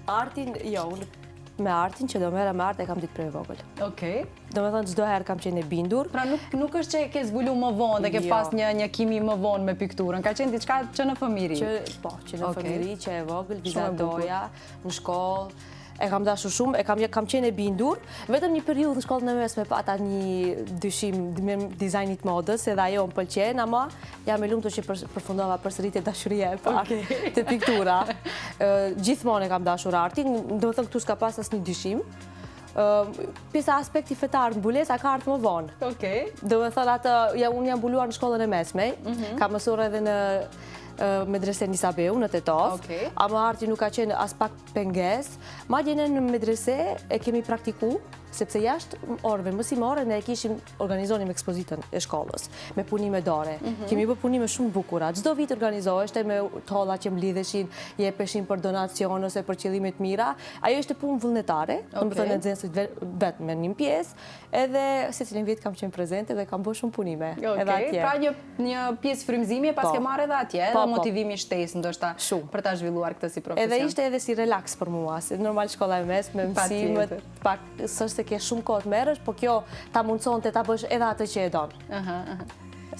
Artin, jo, unë me artin që do merra me art e kam ditë prej vogël. Okej. Do me thënë çdo herë kam qenë e bindur. Pra nuk është që ke zbulu më vonë dhe ke pas një kimi më vonë me pikturën, ka qenë diçka që në fëmijëri. Që në fëmijëri, që e vogël, vizatoja, në shkollë. E kam dashur shumë, kam qenë e bindur. Vetëm një periudhë në shkollën e mesme pata një dyshim me dizajnit modës, edhe ajo më pëlqen, ama jam e lumtur që përfundova përsëritje dashuria e parë te piktura. Gjithmonë e kam dashur artin, do të thënë këtu s'ka pas asnjë dyshim. Pjesa aspekti fetar në mbulesa ka ardhur më vonë. Okej. Do të thënë atë, unë jam mbuluar në shkollën e mesme, kam mësuar edhe në medrese Nisabeu në Tetov, ama arti nuk ka qenë as pak penges. Madje ne në medrese e kemi praktiku, sepse jashtë orëve mësimore ne e kishim organizonim ekspozitën e shkollës me punime dore. Kemi bërë punime shumë bukura. Çdo vit organizoheshte me tolla që mblidheshin, jepeshin për donacion ose për qëllime të mira. Ajo ishte punë vullnetare, domethënë nxënësit vetëm me një pjesë, edhe secilin vit kam qenë prezente dhe kam bërë shumë punime edhe atje. Pra një pjesë frymëzimi e pas ke marrë edhe atje, edhe motivimi shtesë ndoshta për ta zhvilluar këtë si profesion. Edhe ishte edhe si relaks për mua, se normal shkolla e mesme, mësimet, pak s'është se ke shumë kohë të merresh, po kjo ta mundëson të ta bësh edhe atë që e don.